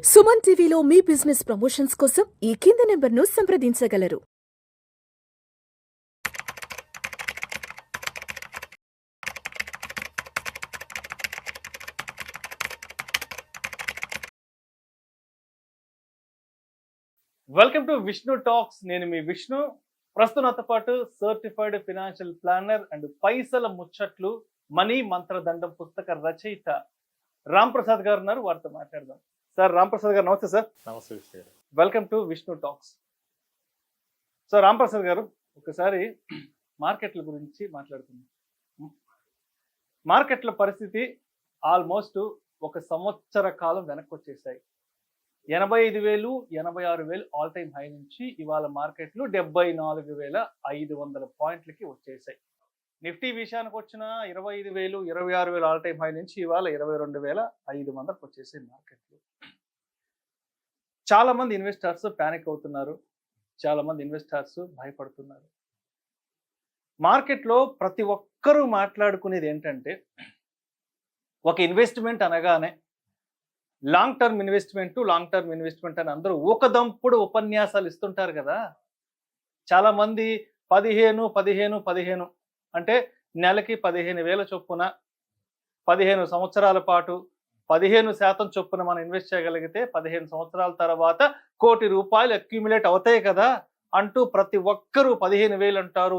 సుమన్ టీవీలో మీ business promotions కోసం ఈ కింది నెంబర్ను సంప్రదించగలరు. Welcome to Vishnu talks. నేను మీ విష్ణు. ప్రస్తుతం నాతో పాటు సర్టిఫైడ్ ఫినాన్షియల్ ప్లానర్ అండ్ పైసల ముచ్చట్లు మనీ మంత్రదండం పుస్తక రచయిత రామ్ ప్రసాద్ గారు ఉన్నారు. వారితో మాట్లాడదాం. సార్ రామ్ ప్రసాద్ గారు నమస్తే సార్. నమస్తే విష్ణు గారు. Welcome to Vishnu talks. Sir Ram Prasad గారు, ఒకసారి మార్కెట్ల గురించి మాట్లాడుతున్నాం. మార్కెట్ల పరిస్థితి ఆల్మోస్ట్ ఒక సంవత్సర కాలం వెనక్కి వచ్చేసాయి. 85,000 86,000 ఆల్ టైమ్ హై నుంచి ఇవాళ మార్కెట్లు 74,500 పాయింట్లకి వచ్చేసాయి. నిఫ్టీ విషయానికి వచ్చిన 25,000 26,000 ఆల్ టైమ్ హై నుంచి ఇవాళ 22,500కి వచ్చేసాయి మార్కెట్లు. చాలా మంది ఇన్వెస్టర్స్ ప్యానిక్ అవుతున్నారు, చాలా మంది ఇన్వెస్టర్స్ భయపడుతున్నారు. మార్కెట్లో ప్రతి ఒక్కరూ మాట్లాడుకునేది ఏంటంటే, ఒక ఇన్వెస్ట్మెంట్ అనగానే లాంగ్ టర్మ్ ఇన్వెస్ట్మెంట్ అని అందరూ ఊకదంపుడు ఉపన్యాసాలు ఇస్తుంటారు కదా. చాలా మంది 15 అంటే నెలకి 15,000 చొప్పున 15 సంవత్సరాల పాటు 15% చొప్పున మనం ఇన్వెస్ట్ చేయగలిగితే 15 సంవత్సరాల తర్వాత ₹1 కోటి అక్యుములేట్ అవుతాయి కదా అంటూ ప్రతి ఒక్కరూ 15,000 అంటారు,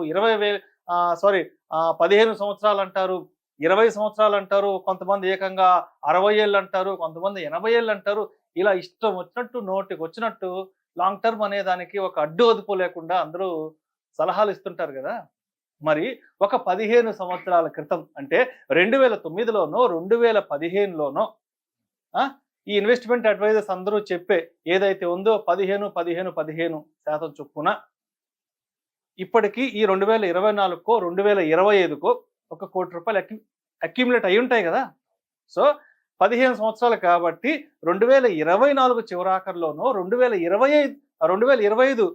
15 సంవత్సరాలు అంటారు, 20 సంవత్సరాలు అంటారు, కొంతమంది ఏకంగా 60 ఏళ్ళు అంటారు, కొంతమంది 80 ఏళ్ళు అంటారు. ఇలా ఇష్టం వచ్చినట్టు నోటికి వచ్చినట్టు లాంగ్ టర్మ్ అనే దానికి ఒక అడ్డు అదుపు లేకుండా అందరూ సలహాలు ఇస్తుంటారు కదా. మరి ఒక 15 సంవత్సరాల క్రితం అంటే 2009లోనో 2015లోనో ఈ ఇన్వెస్ట్మెంట్ అడ్వైజర్స్ అందరూ చెప్పే ఏదైతే ఉందో 15% చొప్పున ఇప్పటికీ ఈ 2024కో 2025కో ₹1 కోటి అక్యుములేట్ అయి ఉంటాయి కదా. సో 15 సంవత్సరాలు కాబట్టి 2024 చివరాఖరులోనో 2025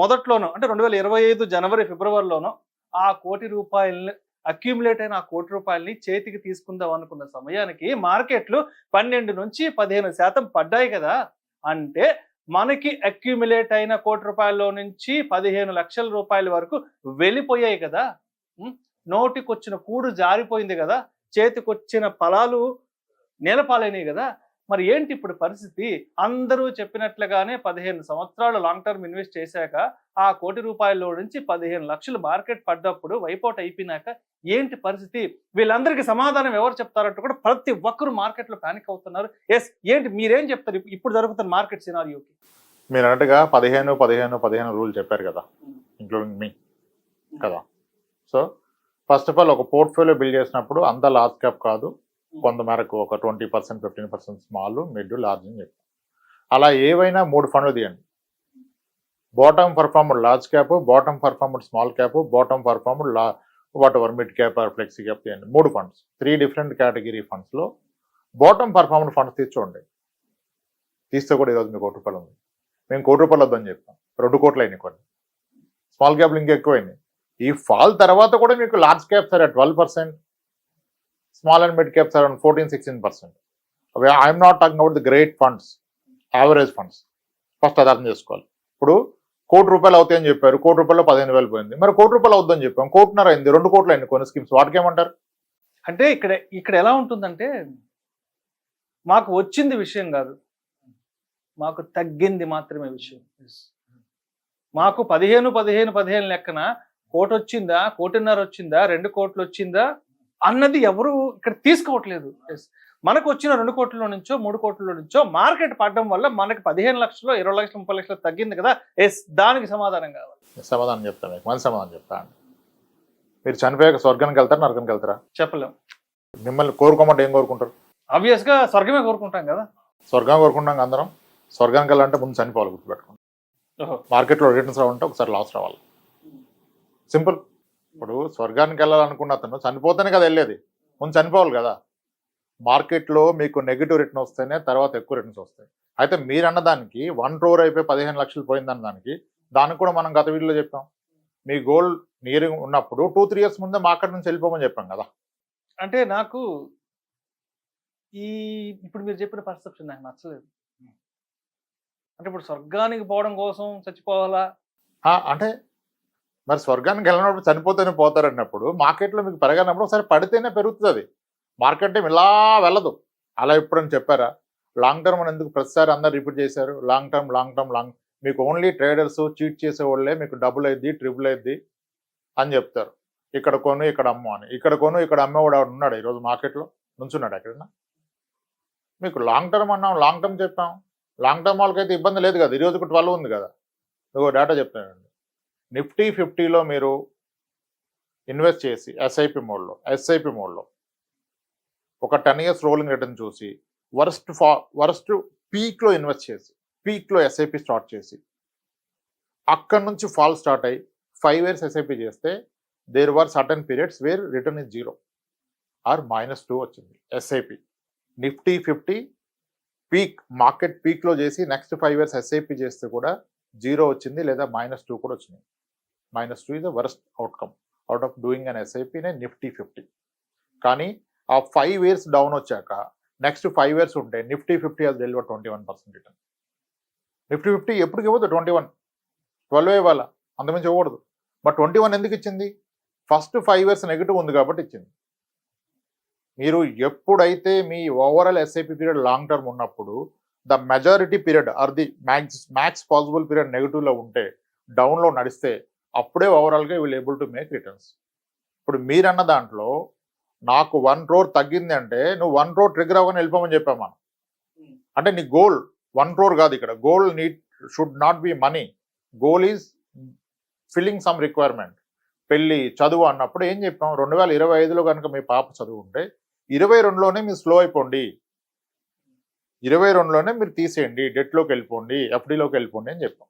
మొదట్లోనో అంటే 2025 జనవరి ఫిబ్రవరిలోనో ఆ ₹1 కోటి అక్యుములేట్ అయిన ఆ ₹1 కోటి చేతికి తీసుకుందాం అనుకున్న సమయానికి మార్కెట్లు 12 నుంచి 15% పడ్డాయి కదా. అంటే మనకి అక్యుములేట్ అయిన ₹1 కోటి నుంచి 15 లక్షల రూపాయల వరకు వెళ్ళిపోయాయి కదా. నోటికొచ్చిన కూడు జారిపోయింది కదా, చేతికొచ్చిన ఫలాలు నేలపాలైనవి కదా. మరి ఏంటి ఇప్పుడు పరిస్థితి? అందరూ చెప్పినట్లుగానే 15 సంవత్సరాలు లాంగ్ టర్మ్ ఇన్వెస్ట్ చేశాక ఆ ₹1 కోటి నుంచి 15 లక్షలు మార్కెట్ పడ్డప్పుడు వైపౌట్ అయిపోయినాక ఏంటి పరిస్థితి? వీళ్ళందరికీ సమాధానం ఎవరు చెప్తారంటూ కూడా ప్రతి ఒక్కరు మార్కెట్లో పానిక్ అవుతున్నారు. ఎస్, ఏంటి మీరేం చెప్తారు ఇప్పుడు జరుగుతున్న మార్కెట్ సినారియోకి? మీరు అన్నట్టుగా 15 రూల్ చెప్పారు కదా, ఇంక్లూడింగ్ మీ కదా. సో ఫస్ట్ ఆఫ్ ఆల్ ఒక పోర్ట్ఫోలియో బిల్డ్ చేసినప్పుడు అంత లార్జ్ క్యాప్ కాదు, కొంత మేరకు ఒక 20% 15% స్మాల్, మిడ్, లార్జ్ అని చెప్పారు. అలా ఏవైనా 3 ఫండ్లు తీయండి. Bottom performed large cap, bottom performed small cap, bottom performed what ever mid cap or flexi cap తీయండి. 3 ఫండ్స్, 3 డిఫరెంట్ కేటగిరీ ఫండ్స్లో బాటమ్ పర్ఫార్మ్డ్ ఫండ్స్ తీసుకోండి. తీస్తే కూడా ఈరోజు మీకు ₹1 ఉంది. మేము ₹1 వద్దని చెప్పాం, 2 కోట్లు అయినాయి కొన్ని. స్మాల్ క్యాప్లు ఇంకా ఎక్కువైనాయి. ఈ ఫాల్ తర్వాత కూడా మీకు large caps are 12%, small and mid caps are 14-16%. I'm not talking about the great funds, average funds. First అది అర్థం చేసుకోవాలి. ఇప్పుడు ₹1 కోటి అవుతాయని చెప్పారు, ₹1 కోటిలో 15,000 పోయింది. మరి ₹1 కోటి అవుద్దని చెప్పాం, ₹1.5 కోటి అయింది, 2 కోట్లు అయింది కొన్ని స్కీమ్స్. వాటికి ఏమంటారు? అంటే ఇక్కడ ఎలా ఉంటుందంటే, మాకు వచ్చింది విషయం కాదు, మాకు తగ్గింది మాత్రమే విషయం. మాకు 15 లెక్కన ₹1 వచ్చిందా, ₹1.5 వచ్చిందా, ₹2 కోట్లు వచ్చిందా అన్నది ఎవరు ఇక్కడ తీసుకోవట్లేదు. మనకు వచ్చిన 2 కోట్ల నుంచో 3 కోట్ల నుంచో మార్కెట్ పడడం వల్ల మనకి 15 లక్షలు 20 లక్షలు 30 లక్షలు తగ్గింది కదా. ఎస్, దానికి సమాధానం కావాలి. సమాధానం చెప్తాను, మీకు మంచి సమాధానం చెప్తాను. మీరు చనిపోయాక స్వర్గానికి వెళ్తారా, నరకానికి వెళ్తారా? చెప్పలేం. మిమ్మల్ని కోరుకోమంటే ఏం కోరుకుంటారు? ఆబ్వియస్ గా స్వర్గమే కోరుకుంటాం కదా. స్వర్గం కోరుకుంటాం అందరం. స్వర్గానికి వెళ్ళాలంటే ముందు చనిపోవాలి, గుర్తుపెట్టుకోండి. మార్కెట్లో రిటర్న్స్ రావాలంటే ఒకసారి లాస్ రావాలి, సింపుల్. ఇప్పుడు స్వర్గానికి వెళ్ళాలనుకున్న అతను చనిపోతేనే కదా వెళ్ళేది, ముందు చనిపోవాలి కదా. మార్కెట్లో మీకు నెగిటివ్ రిటర్న్ వస్తేనే తర్వాత ఎక్కువ రిటర్న్స్ వస్తాయి. అయితే మీరు అన్నదానికి 1 crore అయిపోయి 15 లక్షలు పోయిందన్న దానికి కూడా మనం గత వీడియోలో చెప్పాం. మీ గోల్ నియరింగ్ ఉన్నప్పుడు 2-3 years ముందే మార్కెట్ నుంచి వెళ్ళిపోమని చెప్పాం కదా. అంటే నాకు ఇప్పుడు మీరు చెప్పిన పర్సెప్షన్ నాకు నచ్చలేదు. అంటే ఇప్పుడు స్వర్గానికి పోవడం కోసం చచ్చిపోవాలా? అంటే మరి స్వర్గానికి వెళ్ళినప్పుడు చనిపోతేనే పోతారన్నప్పుడు మార్కెట్లో మీకు పెరగనప్పుడు ఒకసారి పడితేనే పెరుగుతుంది. అది మార్కెట్ ఏం ఇలా వెళ్ళదు. అలా ఎప్పుడని చెప్పారా? లాంగ్ టర్మ్ అని ఎందుకు ప్రతిసారి అందరు రిపీట్ చేశారు? లాంగ్ టర్మ్ మీకు ఓన్లీ ట్రేడర్స్ చీట్ చేసే వాళ్ళే మీకు డబుల్ అయింది, ట్రిపుల్ అయింది అని చెప్తారు. ఇక్కడ కొను ఇక్కడ అమ్ము అని. ఇక్కడ కొను ఇక్కడ అమ్మేవాడు ఉన్నాడు ఈరోజు మార్కెట్లో నుంచున్నాడు ఎక్కడన్నా? మీకు లాంగ్ టర్మ్ అన్నాం, లాంగ్ టర్మ్ చెప్పాం. లాంగ్ టర్మ్ వాళ్ళకైతే ఇబ్బంది లేదు కదా. ఈరోజుకు 12 ఉంది కదా. నువ్వు డేటా చెప్తానండి. నిఫ్టీ 50లో మీరు ఇన్వెస్ట్ చేసి ఎస్ఐపి మోడ్లో ఒక 10 years రోలింగ్ రిటర్న్ చూసి వరస్ట్ పీక్లో ఇన్వెస్ట్ చేసి పీక్లో ఎస్ఐపి స్టార్ట్ చేసి అక్కడి నుంచి ఫాల్ స్టార్ట్ అయ్యి 5 years ఎస్ఐపి చేస్తే there were certain periods where return is 0 or -2 వచ్చింది ఎస్ఐపి. నిఫ్టీ 50 పీక్ మార్కెట్ పీక్లో చేసి నెక్స్ట్ 5 years ఎస్ఐపి చేస్తే కూడా 0 వచ్చింది, లేదా -2 కూడా వచ్చింది. -2 is the worst outcome out of doing an SIP in a Nifty 50. కానీ ఆ 5 years డౌన్ వచ్చాక నెక్స్ట్ 5 years ఉంటే Nifty 50 has delivered 21% return. Nifty 50 ఎప్పటికి ఇవ్వదు 21, 12 ఇవ్వాలా, అంతమించి ఇవ్వకూడదు. బట్ 21 ఎందుకు ఇచ్చింది? ఫస్ట్ 5 years నెగిటివ్ ఉంది కాబట్టి ఇచ్చింది. మీరు ఎప్పుడైతే మీ overall SIP period long term ఉన్నప్పుడు the majority period or the max possible period నెగిటివ్లో ఉంటే, డౌన్లో నడిస్తే, అప్పుడే ఓవరాల్గా will able to make returns. ఇప్పుడు మీరన్న దాంట్లో నాకు 1 crore తగ్గింది అంటే నువ్వు 1 crore ట్రిగర్ అవ్వని వెళ్ళిపోమని చెప్పాం మనం. అంటే నీ గోల్ 1 crore కాదు. ఇక్కడ goal should not be money. Goal is filling some requirement. పెళ్ళి, చదువు అన్నప్పుడు ఏం చెప్పాం? 2025లో కనుక మీ పాప చదువు ఉంటే 22లోనే మీరు స్లో అయిపోండి, 22లోనే మీరు తీసేయండి, డెట్లోకి వెళ్ళిపోండి, ఎఫ్డీలోకి వెళ్ళిపోండి అని చెప్పాం.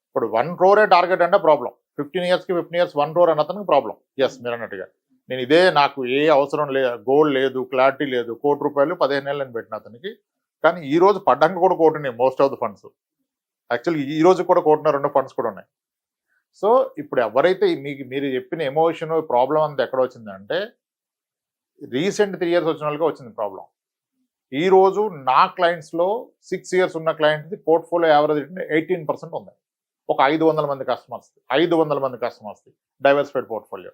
ఇప్పుడు 1 crore టార్గెట్ అంటే ప్రాబ్లం. 15 years 1 crore అన్నతనికి ప్రాబ్లం. ఎస్, మీరు అన్నట్టుగా నేను ఇదే, నాకు ఏ అవసరం లేదు, గోల్ లేదు, క్లారిటీ లేదు, ₹1 కోటి 15 ఏళ్ళని పెట్టిన అతనికి. కానీ ఈ రోజు పడ్డానికి కూడా కోటినాయి most of the funds. Actually ఈ రోజు కూడా 1.5 ఫండ్స్ కూడా ఉన్నాయి. సో ఇప్పుడు ఎవరైతే మీరు చెప్పిన ఎమోషన్ ప్రాబ్లం అంతా ఎక్కడ వచ్చిందంటే రీసెంట్ 3 years వచ్చిన వాళ్ళకి వచ్చింది ప్రాబ్లం. ఈ రోజు నా క్లయింట్స్లో 6 years ఉన్న క్లయింట్స్ది పోర్ట్ఫోలియో యావరేజ్ 18% ఉంది. ఒక 500 మంది కస్టమర్స్ది డైవర్సిఫైడ్ పోర్ట్ఫోలియో.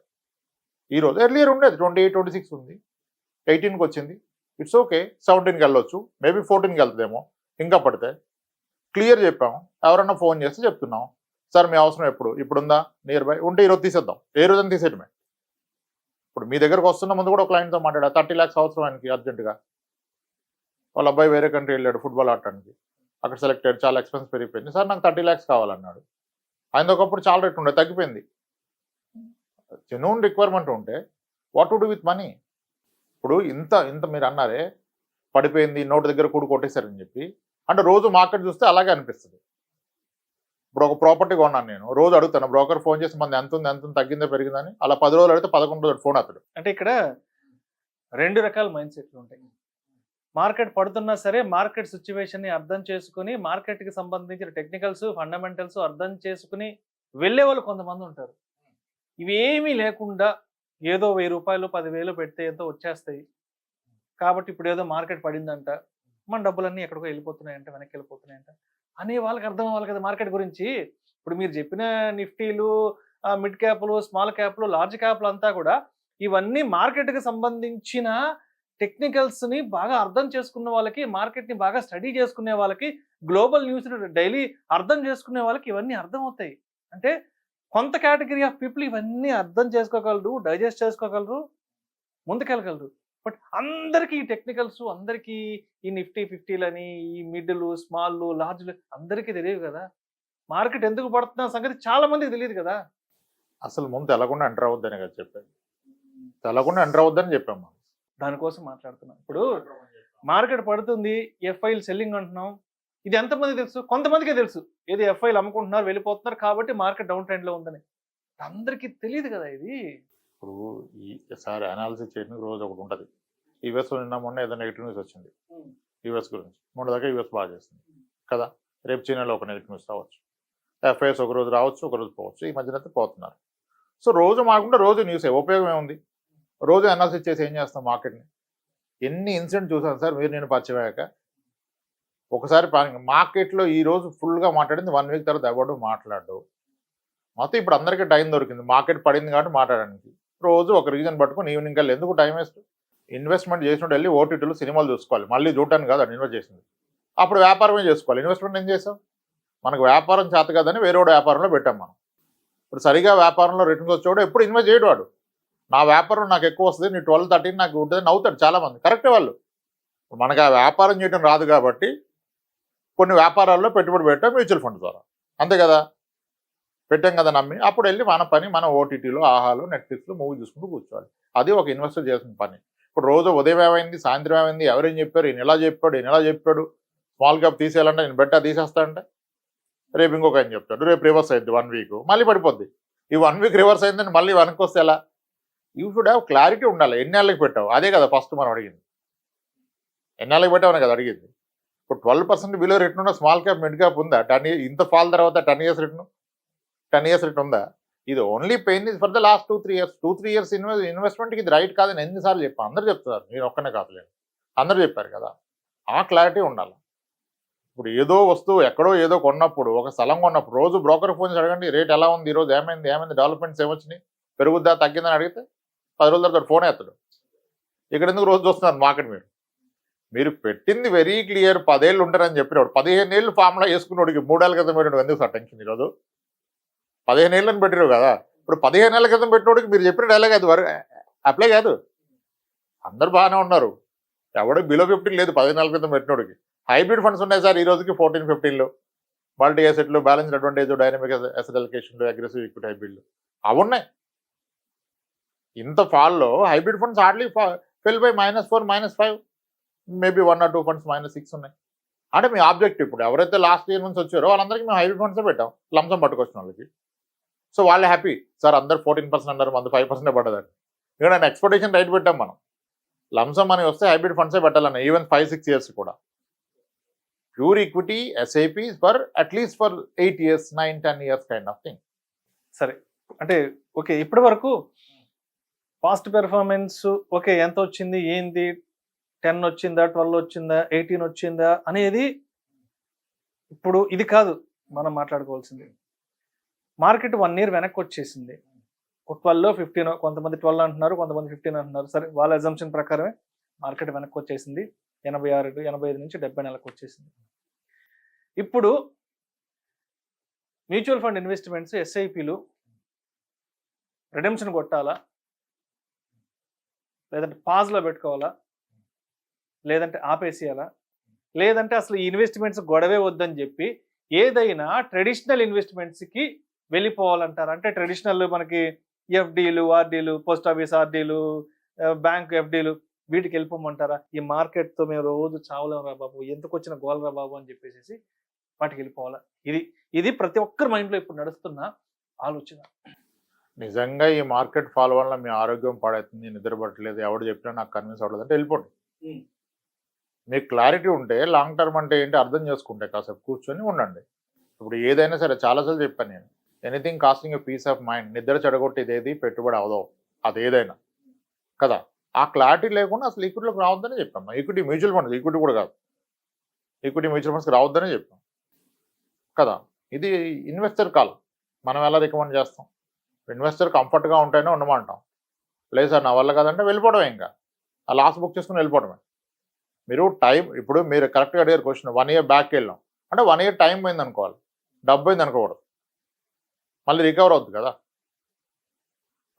ఈరోజు ఎర్లియర్ ఉండేది 28, 26 ఉంది, 18కి వచ్చింది. It's okay. 17కి వెళ్ళొచ్చు, మేబీ 14కి వెళ్తుందేమో ఇంకా పడితే. క్లియర్ చెప్పాము. ఎవరన్నా ఫోన్ చేస్తే చెప్తున్నాం, సార్ మీ అవసరం ఇప్పుడుందా, నియర్ బై ఉంటే ఈరోజు తీసేద్దాం, ఏ రోజున తీసేయటమే. ఇప్పుడు మీ దగ్గరకు వస్తున్న ముందు కూడా ఒక క్లయింట్తో మాట్లాడా, 30 lakhs అవసరం ఆయనకి అర్జెంటుగా. వాళ్ళ అబ్బాయి వేరే కంట్రీ వెళ్ళాడు ఫుట్బాల్ ఆడటానికి, అక్కడ సెలెక్ట్ అయ్యాడు, చాలా ఎక్స్పెన్స్ పెరిగిపోయింది. సార్ నాకు 30 lakhs కావాలన్నాడు. ఆయన ఒకప్పుడు చాలా రేట్ ఉండే, తగ్గిపోయింది. జెన్యూన్ రిక్వైర్మెంట్ ఉంటే what to do with money? ఇప్పుడు ఇంత మీరు అన్నారే పడిపోయింది, నోటి దగ్గర కూడు కొట్టేశారని చెప్పి, అంటే రోజు మార్కెట్ చూస్తే అలాగే అనిపిస్తుంది. ఇప్పుడు ఒక ప్రాపర్టీ కొన్నాను నేను, రోజు అడుగుతాను బ్రోకర్ ఫోన్ చేసి మన ఎంత ఉంది తగ్గిందో పెరిగిందని. అలా 10 రోజులు అడిగితే 11 రోజులు ఫోన్ అతడు. అంటే ఇక్కడ 2 రకాల మైండ్ సెట్లు ఉంటాయి. మార్కెట్ పడుతున్నా సరే మార్కెట్ సిచ్యువేషన్ని అర్థం చేసుకుని, మార్కెట్కి సంబంధించిన టెక్నికల్స్, ఫండమెంటల్స్ అర్థం చేసుకుని వెళ్ళే వాళ్ళు కొంతమంది ఉంటారు. ఇవేమీ లేకుండా ఏదో ₹1000, 10,000 పెడితే ఎంతో వచ్చేస్తాయి కాబట్టి ఇప్పుడు ఏదో మార్కెట్ పడిందంట, మన డబ్బులన్నీ ఎక్కడికో వెళ్ళిపోతున్నాయంట, వెనక్కి వెళ్ళిపోతున్నాయంట అనే వాళ్ళకి అర్థం అవ్వాలి కదా మార్కెట్ గురించి. ఇప్పుడు మీరు చెప్పిన నిఫ్టీలు, మిడ్ క్యాప్లు, స్మాల్ క్యాప్లు, లార్జ్ క్యాప్లు అంతా కూడా ఇవన్నీ మార్కెట్కి సంబంధించిన టెక్నికల్స్ని బాగా అర్థం చేసుకున్న వాళ్ళకి, మార్కెట్ని బాగా స్టడీ చేసుకునే వాళ్ళకి, గ్లోబల్ న్యూస్ని డైలీ అర్థం చేసుకునే వాళ్ళకి ఇవన్నీ అర్థం అవుతాయి. అంటే కొంత కేటగిరీ ఆఫ్ పీపుల్ ఇవన్నీ అర్థం చేసుకోగలరు, డైజెస్ట్ చేసుకోగలరు, ముందుకెళ్ళగలరు. బట్ అందరికీ ఈ టెక్నికల్స్, అందరికీ ఈ నిఫ్టీ 50లని, ఈ మిడ్లు, స్మాల్లు, లార్జ్లు అందరికీ తెలియదు కదా. మార్కెట్ ఎందుకు పడుతున్న సంగతి చాలా మందికి తెలియదు కదా. అసలు ముందు తెలకుండా ఎంటర్ అవద్దని కదా చెప్పాను. తెలకుండా ఎంటర్ అవద్దని చెప్పాము. దానికోసం మాట్లాడుతున్నాం. ఇప్పుడు మార్కెట్ పడుతుంది, ఎఫ్ఐలు సెల్లింగ్ అంటున్నాం. ఇది ఎంతమంది తెలుసు? కొంతమందికే తెలుసు. ఏదో ఎఫ్ఐలు అమ్ముకుంటున్నారు, వెళ్ళిపోతున్నారు కాబట్టి మార్కెట్ డౌన్ ట్రెండ్లో ఉందని. అందరికీ తెలియదు కదా ఇది. ఇప్పుడు ఈసారి అనాలిసిస్ చేయడానికి రోజు ఒకటి ఉంటుంది. యూఎస్లో మొన్న ఏదో నెగిటివ్ న్యూస్ వచ్చింది యూఎస్ గురించి. మొన్న దాకా యూఎస్ బాగా చేస్తుంది కదా. రేపు చైనాలో ఒక నెగిటివ్ న్యూస్ రావచ్చు, ఎఫ్ఐఎస్ ఒక రోజు రావచ్చు, ఒక రోజు పోవచ్చు. ఈ మధ్యన అయితే పోతున్నారు. సో రోజు మాకుండా రోజు న్యూసే, ఉపయోగం ఏముంది? రోజు అనాలిసిస్ చేసి ఏం చేస్తాం మార్కెట్ని? ఎన్ని ఇన్సిడెంట్ చూసాను సార్ మీరు నేను పరిచయం అయ్యాక. ఒకసారి మార్కెట్లో ఈ రోజు ఫుల్గా మాట్లాడింది 1 వీక్ తర్వాత ఎవడు మాట్లాడు. మొత్తం ఇప్పుడు అందరికీ టైం దొరికింది, మార్కెట్ పడింది కాబట్టి మాట్లాడడానికి. రోజు ఒక రీజన్ పట్టుకుని ఈవినింగ్ కల్లా ఎందుకు టైం వేస్ట్? ఇన్వెస్ట్మెంట్ చేసినట్టు వెళ్ళి ఓటీటీలు సినిమాలు చూసుకోవాలి, మళ్ళీ చూడటానికి కాదు అది ఇన్వెస్ట్ చేసింది. అప్పుడు వ్యాపారమే చేసుకోవాలి. ఇన్వెస్ట్మెంట్ ఏం చేసాం? మనకు వ్యాపారం చేత కాదని వేరే వ్యాపారంలో పెట్టాం మనం. ఇప్పుడు సరిగా వ్యాపారంలో రిటర్న్స్ వచ్చేవాడు ఎప్పుడు ఇన్వెస్ట్ చేయడు. వాడు నా వ్యాపారం నాకు ఎక్కువ వస్తుంది, నీ 12-13 నాకు ఉంటుంది నవ్వుతాడు చాలామంది. కరెక్టే, వాళ్ళు మనకు ఆ వ్యాపారం చేయడం రాదు కాబట్టి కొన్ని వ్యాపారాల్లో పెట్టుబడి పెట్టాం మ్యూచువల్ ఫండ్ ద్వారా, అంతే కదా, పెట్టాం కదా నమ్మి. అప్పుడు వెళ్ళి మన పని మన ఓటీటీలో ఆహాలో నెట్ఫ్లిక్స్లో మూవీ చూసుకుంటూ కూర్చోవాలి. అది ఒక ఇన్వెస్టర్ చేసిన పని. ఇప్పుడు రోజు ఉదయం ఏమైంది, సాయంత్రం ఏమైంది, ఎవరేం చెప్పారు, ఈయన ఎలా చెప్పాడు, ఈయన ఎలా చెప్పాడు, స్మాల్ క్యాప్ తీసేయాలంటే నేను బెట్టా తీసేస్తా అంటే రేపు ఇంకొక ఆయన చెప్తాడు, రేపు రివర్స్ అయింది 1 వీక్ మళ్ళీ పడిపోద్ది. ఈ 1 వీక్ రివర్స్ అయిందని మళ్ళీ వెనక్కి వస్తే ఎలా? యూ షుడ్ హ్యావ్ క్లారిటీ ఉండాలి. ఎన్ని నెలలకు పెట్టావు, అదే కదా ఫస్ట్ మనం అడిగింది. ఎన్ని నెలలకు పెట్టామని కదా అడిగింది. ఇప్పుడు 12% బిలో రిటర్న్ ఉన్న స్మాల్ క్యాప్ మిడ్ క్యాప్ ఉందా? 10 years ఇంత ఫాల్ తర్వాత 10 years రిటర్న్, 10 years రిటర్న్ ఉందా? ఇది only pain is for the last 2-3 years. 2-3 years ఇన్వెస్ట్మెంట్కి ఇది రైట్ కాదని ఎన్నిసార్లు చెప్పాను, అందరూ చెప్తున్నారు, నేను ఒక్కనే కాదులేదు, అందరూ చెప్పారు కదా. ఆ క్లారిటీ ఉండాలి. ఇప్పుడు ఏదో వస్తువు ఎక్కడో ఏదో కొన్నప్పుడు, ఒక స్థలం కొన్నప్పుడు రోజు బ్రోకర్ ఫోన్ చేసి అడగండి రేట్ ఎలా ఉంది, ఈరోజు ఏమైంది, డెవలప్మెంట్స్ ఏమొచ్చినాయి, పెరుగుద్దా తగ్గిందని అడిగితే 10 రోజుల తర్వాత ఫోన్ ఎత్తాడు. ఇక్కడ ఎందుకు రోజు చూస్తున్నారు మార్కెట్? మీరు పెట్టింది వెరీ క్లియర్, 10 ఏళ్ళు ఉంటారని చెప్పినప్పుడు 15 ఏళ్ళు ఫార్ములా వేసుకున్నోడికి 3 ఏళ్ళ క్రితం పెట్టినోడు ఎందుకు సార్ టెన్షన్? ఈరోజు 15 ఏళ్ళని పెట్టినావు కదా, ఇప్పుడు 15 ఏళ్ళ క్రితం పెట్టినోడికి మీరు చెప్పిన డైలాగ్ అది అప్లై కాదు. అందరు బాగానే ఉన్నారు, ఎవడో బిలో 15 లేదు 15 ఏళ్ళ క్రితం పెట్టినోడికి. హైబ్రిడ్ ఫండ్స్ ఉన్నాయి సార్ ఈ రోజుకి 14-15లో, మల్టీ అసెట్లు, బ్యాలెన్స్డ్ అడ్వాంటేజ్, డైనమిక్ అసెట్ అలొకేషన్లు, అగ్రెసివ్ ఈక్విటీ హైబ్రిడ్లు అవి ఉన్నాయి. ఇంత ఫాల్లో hybrid funds hardly fell by -4, -5, maybe 1 or 2 funds -6 ఉన్నాయి. అంటే మీ ఆబ్జెక్టివ్ ఇప్పుడు ఎవరైతే లాస్ట్ ఇయర్ నుంచి వచ్చారో వాళ్ళందరికీ మేము హైబ్రిడ్ ఫండ్సే పెట్టాం, లంసం పట్టుకొచ్చిన వాళ్ళకి. సో వాళ్ళు హ్యాపీ సార్, అందరు 14% అన్నారు, మంది 5% పడ్డదని. ఇక్కడ నేను ఎక్స్పెక్టేషన్ రైట్ పెట్టాం మనం, లంసం అని వస్తే హైబ్రిడ్ ఫండ్సే పెట్టాలన్న, ఈవెన్ 5-6 years కూడా. Pure equity SIPs for at least for 8 years, 9-10 years kind of thing. సరే, అంటే ఓకే, ఇప్పటి వరకు పాస్ట్ పెర్ఫార్మెన్స్ ఓకే, ఎంత వచ్చింది, ఏంది, 10 వచ్చిందా, 12 వచ్చిందా, 18 వచ్చిందా అనేది ఇప్పుడు ఇది కాదు మనం మాట్లాడుకోవాల్సింది. మార్కెట్ 1 year వెనక్కి వచ్చేసింది. 12లో 15, కొంతమంది 12 అంటున్నారు, కొంతమంది 15 అంటున్నారు. సరే, వాళ్ళ అజంప్షన్ ప్రకారమే మార్కెట్ వెనక్కి వచ్చేసింది. 85 నుంచి 70 నెలకు వచ్చేసింది. ఇప్పుడు మ్యూచువల్ ఫండ్ ఇన్వెస్ట్మెంట్స్, ఎస్ఐపిలు రిడెంప్షన్ కొట్టాలా, లేదంటే పాజ్లో పెట్టుకోవాలా, లేదంటే ఆపేసేయాలా, లేదంటే అసలు ఈ ఇన్వెస్ట్మెంట్స్ గొడవే వద్దని చెప్పి ఏదైనా ట్రెడిషనల్ ఇన్వెస్ట్మెంట్స్కి వెళ్ళిపోవాలంటారు? అంటే ట్రెడిషనల్ మనకి ఎఫ్డీలు, ఆర్డీలు, పోస్ట్ ఆఫీస్ ఆర్డీలు, బ్యాంక్ ఎఫ్డీలు, వీటికి వెళ్ళిపోమంటారా? ఈ మార్కెట్తో మేము రోజు చావలేం రా బాబు, ఎందుకు వచ్చిన గోలరా బాబు అని చెప్పేసి వాటికి వెళ్ళిపోవాలా? ఇది ప్రతి ఒక్కరి మైండ్లో ఇప్పుడు నడుస్తున్న ఆలోచన. నిజంగా ఈ మార్కెట్ ఫాల్ వల్ల మీ ఆరోగ్యం పాడవుతుంది, నిద్రపట్టలేదు, ఎవడు చెప్పినా నాకు కన్విన్స్ అవ్వలేదు అంటే వెళ్ళిపోండి. మీకు క్లారిటీ ఉంటే లాంగ్ టర్మ్ అంటే ఏంటి అర్థం చేసుకుంటే కాసేపు కూర్చొని ఉండండి. ఇప్పుడు ఏదైనా సరే చాలాసార్లు చెప్పాను నేను, anything costing peace of mind, నిద్ర చెడగొట్టేది ఏది పెట్టుబడి అవదో అది ఏదైనా కదా. ఆ క్లారిటీ లేకుండా అసలు ఈక్విటీలోకి రావద్దని చెప్పాము. ఈక్విటీ మ్యూచువల్ ఫండ్స్, ఈక్విటీ కూడా కాదు, ఈక్విటీ మ్యూచువల్ ఫండ్స్కి రావద్దని చెప్పాం కదా. ఇది ఇన్వెస్టర్ కాల్, మనం ఎలా రికమెండ్ చేస్తాం? ఇన్వెస్టర్ కంఫర్ట్గా ఉంటేనే ఉండమంటాం. లేదు సార్ నా వల్ల కాదంటే వెళ్ళిపోవడమే, ఇంకా ఆ లాస్ బుక్ చేసుకుని వెళ్ళిపోవడమే. మీరు టైం, ఇప్పుడు మీరు కరెక్ట్గా అడిగారు క్వశ్చన్, 1 year బ్యాక్ వెళ్ళాం అంటే 1 year టైం పోయింది అనుకోవాలి, డబ్బు పోయింది అనుకోకూడదు, మళ్ళీ రికవర్ అవుతుంది కదా.